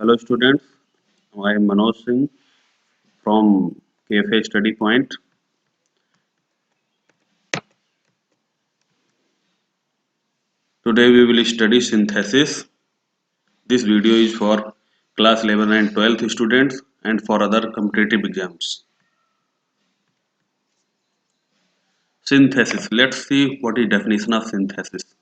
Hello students, I am Manoj Singh from KFA Study Point. Today we will study synthesis. This video is for class 11 and 12th students and for other competitive exams. Synthesis. Let's see what is definition of synthesis.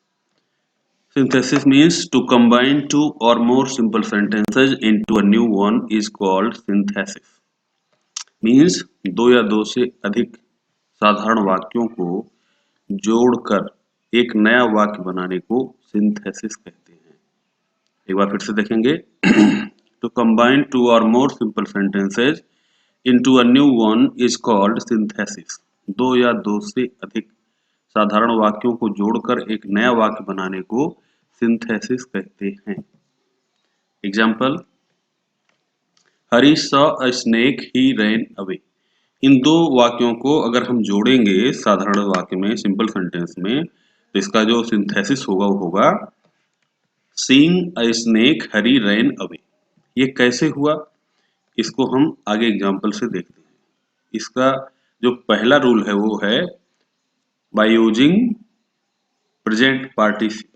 Synthesis means to combine two or more simple sentences into a new one is called synthesis. Means दो या दो से अधिक साधारण वाक्यों को जोड़कर एक नया वाक्य बनाने को सिंथेसिस कहते हैं। एक बार फिर से देखेंगे। टू कंबाइन टू और more simple sentences into a new one is called synthesis. दो या दो से अधिक साधारण वाक्यों को जोड़कर एक नया वाक्य बनाने को सिंथेसिस कहते हैं। Example, Hari saw a snake he ran away. इन दो वाक्यों को अगर हम जोड़ेंगे साधारण वाक्य में, सिंपल सेंटेंस में, तो इसका जो सिंथेसिस होगा वो होगा seeing a snake Hari ran away. ये कैसे हुआ, इसको हम आगे एग्जांपल से देखते हैं। इसका जो पहला रूल है वो है बाय यूजिंग प्रेजेंट पार्टिसिपल।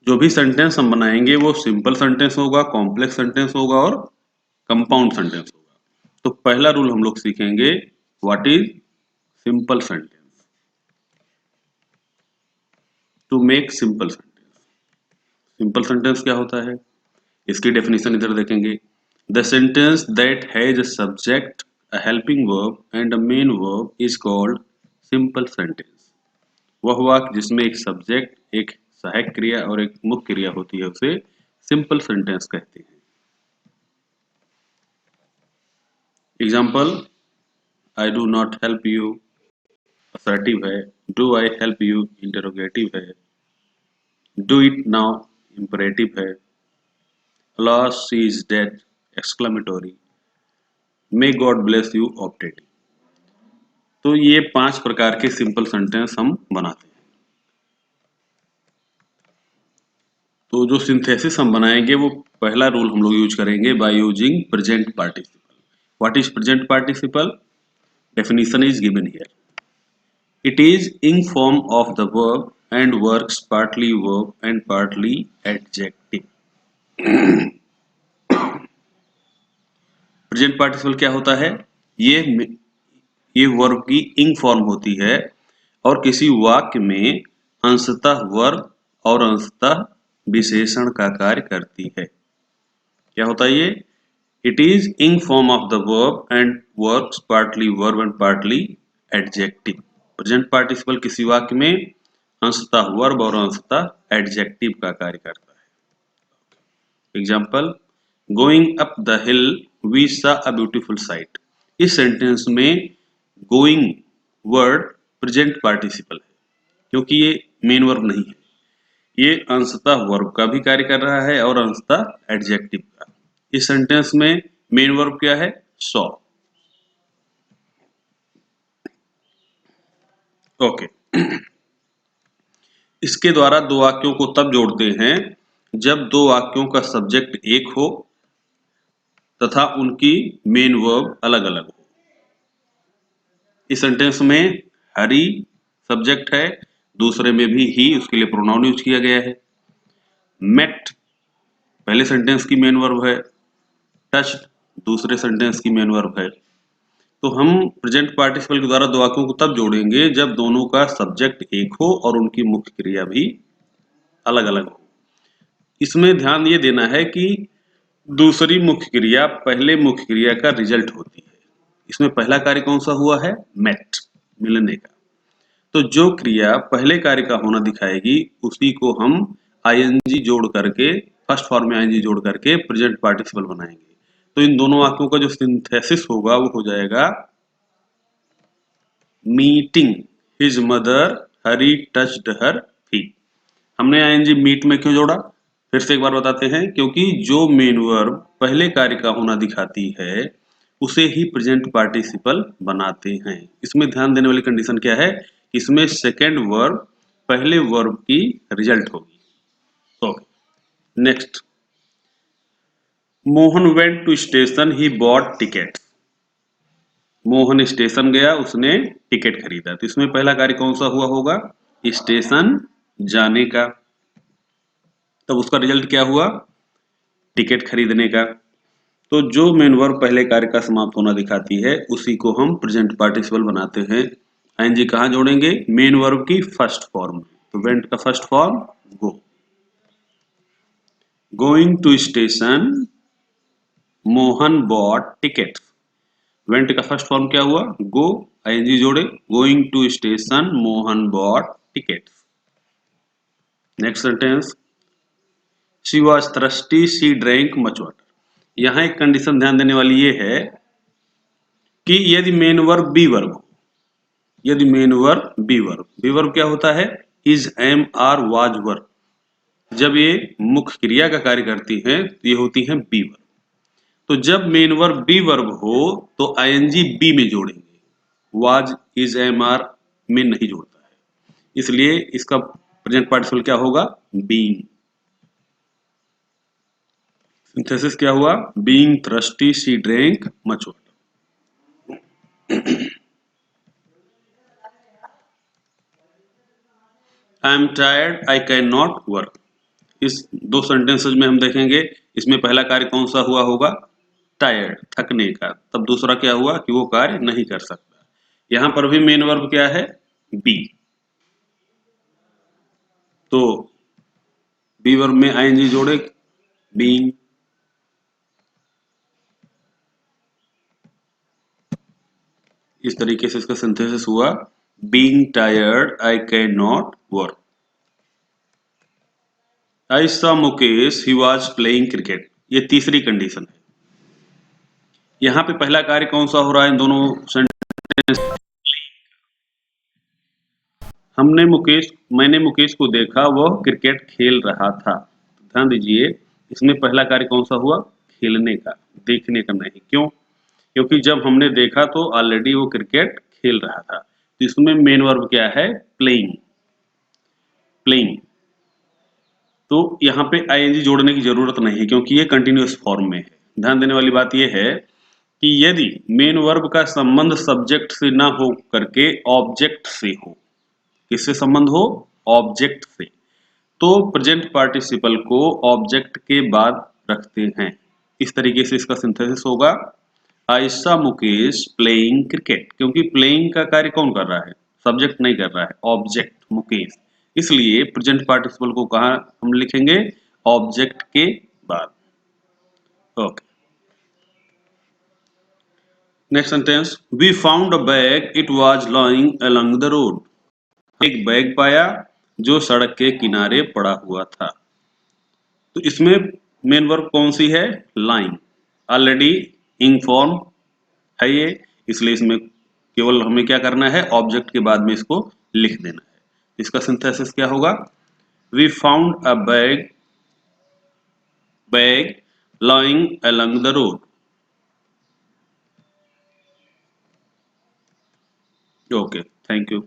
जो भी सेंटेंस हम बनाएंगे वो सिंपल सेंटेंस होगा, कॉम्प्लेक्स सेंटेंस होगा और कंपाउंड सेंटेंस होगा। तो पहला रूल हम लोग सीखेंगे, what is simple sentence. To make simple sentence. Simple sentence क्या होता है, इसकी डेफिनेशन इधर देखेंगे। The sentence that has a subject, a helping verb and a main verb is called simple sentence. वह वाक्य जिसमें एक सब्जेक्ट, एक सहायक क्रिया और एक मुख्य क्रिया होती है उसे सिंपल सेंटेंस कहते हैं। Example, I do not help you assertive है, do I help you interrogative है, डू इट नाउ इंपरेटिव है, alas she is dead exclamatory, may god bless you optative। तो ये 5 प्रकार के सिंपल सेंटेंस हम बनाते हैं। तो जो सिंथेसिस हम बनाएंगे वो पहला रूल हम लोग यूज करेंगे by using present participle. What is present participle? Definition is given here. It is in form of the verb and works partly verb and partly adjective. Present participle क्या होता है? ये वर्ब की इंग form होती है और किसी वाक्य में अंशतः वर्ब और अंशतः विशेषण का कार्य करती है। क्या होता है ये? इट इज इंग form of the verb and works partly verb and partly adjective. Present participle किसी वाक्य में अंशतः वर्ब और अंशतः एडजेक्टिव का कार्य करता है। Example, going up the hill we saw a beautiful sight. इस सेंटेंस में गोइंग वर्ड प्रेजेंट पार्टिसिपल है क्योंकि ये मेन वर्ब नहीं है। ये अंशतः वर्ब का भी कार्य कर रहा है और अंशतः एडजेक्टिव का। इस सेंटेंस में मेन वर्ब क्या है? सॉ। ओके। इसके द्वारा दो वाक्यों को तब जोड़ते हैं जब दो वाक्यों का सब्जेक्ट एक हो तथा उनकी मेन वर्ब अलग अलग हो। इस सेंटेंस में हरी सब्जेक्ट है, दूसरे में भी ही, उसके लिए प्रोनाउन यूज किया गया है। मेट पहले सेंटेंस की मेन वर्ब है, टच्ड दूसरे सेंटेंस की मेन वर्ब है। तो हम प्रेजेंट पार्टिसिपल के द्वारा दो वाक्यों को तब जोड़ेंगे जब दोनों का सब्जेक्ट एक हो और उनकी मुख्य क्रिया भी अलग अलग हो। इसमें ध्यान ये देना है कि दूसरी मुख्य क्रिया पहले मुख्य क्रिया का रिजल्ट होती है। इसमें पहला कार्य कौन सा हुआ है? मेट, मिलने का। तो जो क्रिया पहले कार्य का होना दिखाएगी उसी को हम आईएनजी जोड़ करके, फर्स्ट फॉर्म में आईएनजी जोड़ करके प्रेजेंट पार्टिसिपल बनाएंगे। तो इन दोनों वाक्यों का जो सिंथेसिस होगा वो हो जाएगा, मीटिंग हिज मदर हरी टच्ड हर फीट। हमने आईएनजी मीट में क्यों जोड़ा? फिर से एक बार बताते हैं, क्योंकि जो मेन वर्ब पहले कार्य का होना दिखाती है उसे ही प्रेजेंट पार्टिसिपल बनाते हैं। इसमें ध्यान देने वाली कंडीशन क्या है? इसमें सेकेंड वर्ब पहले वर्ब की रिजल्ट होगी। Okay, next, Mohan went to station, he bought ticket. Mohan station गया, उसने टिकट खरीदा। तो इसमें पहला कार्य कौन सा हुआ होगा? स्टेशन जाने का। तब उसका रिजल्ट क्या हुआ? टिकट खरीदने का। तो जो मेन वर्ब पहले कार्य का समाप्त होना दिखाती है उसी को हम प्रेजेंट पार्टिसिपल बनाते हैं। आईएनजी कहाँ जोड़ेंगे? मेन वर्ब की फर्स्ट फॉर्म। तो वेंट का first form go. Going to station, Mohan bought ticket. Went का फर्स्ट फॉर्म क्या हुआ? गो, आईएनजी जोड़े, going to station, Mohan bought ticket. Next sentence, she was thirsty, she drank much water. यहां एक condition ध्यान देने वाली ये है कि यदि मेन वर्ब बी वर्ब हो, यदि मेन वर्ब बी वर्ब क्या होता है? Is, am, are, was verb. जब ये मुख्य क्रिया का कार्य करती हैं तो ये होती हैं बी वर्ब। तो जब मेन वर्ब बी वर्ब हो तो आईएनजी बी में जोड़ेंगे, वाज, इज, एम, आर में नहीं जोड़ता है, इसलिए इसका प्रेजेंट पार्टिसिपल क्या होगा? बीइंग। सिंथेसिस क्या हुआ? Being thirsty, she drank much water. I am tired, I can not work. इस दो सेंटेंसेस में हम देखेंगे, इसमें पहला कार्य कौन सा हुआ होगा? टायर्ड, थकने का। तब दूसरा क्या हुआ कि वो कार्य नहीं कर सकता। यहां पर भी मेन वर्ब क्या है? बी। तो बी वर्ब में आईएनजी जोड़े, बीइंग। इस तरीके से इसका सिंथेसिस हुआ, being tired, I can not work. I saw Mukesh, he was playing cricket. ये तीसरी कंडीशन है। यहां पे पहला कार्य कौन सा हो रहा है इन दोनों सेंटेंस? मैंने मुकेश को देखा, वह क्रिकेट खेल रहा था। ध्यान दीजिए, इसमें पहला कार्य कौन सा हुआ? खेलने का, देखने का नहीं। क्यों? क्योंकि जब हमने देखा तो ऑलरेडी वो क्रिकेट खेल रहा था। तो इसमें मेन वर्ब क्या है? प्लेइंग। प्लेइंग। तो यहाँ पे आईएनजी जोड़ने की जरूरत नहीं है क्योंकि ये कंटिन्यूअस फॉर्म में है। ध्यान देने वाली बात यह है कि यदि मेन वर्ब का संबंध सब्जेक्ट से ना हो करके ऑब्जेक्ट से हो, किससे संबंध हो? ऑब्जेक्ट से, तो प्रेजेंट पार्टिसिपल को ऑब्जेक्ट के बाद रखते हैं। इस तरीके से इसका सिंथेसिस होगा, आयशा मुकेश प्लेइंग क्रिकेट। क्योंकि प्लेइंग का कार्य कौन कर रहा है? सब्जेक्ट नहीं कर रहा है, ऑब्जेक्ट मुकेश। इसलिए प्रेजेंट पार्टिसिपल को कहा हम लिखेंगे? ऑब्जेक्ट के बाद। Okay, next sentence, we found a bag, it was lying along the road. एक बैग पाया जो सड़क के किनारे पड़ा हुआ था। तो इसमें मेन वर्ब कौन सी है? लाइंग। ऑलरेडी इंग फॉर्म है ये, इसलिए इसमें केवल हमें क्या करना है? ऑब्जेक्ट के बाद में इसको लिख देना है। इसका सिंथेसिस क्या होगा? We found a bag lying along the road. Okay, thank you.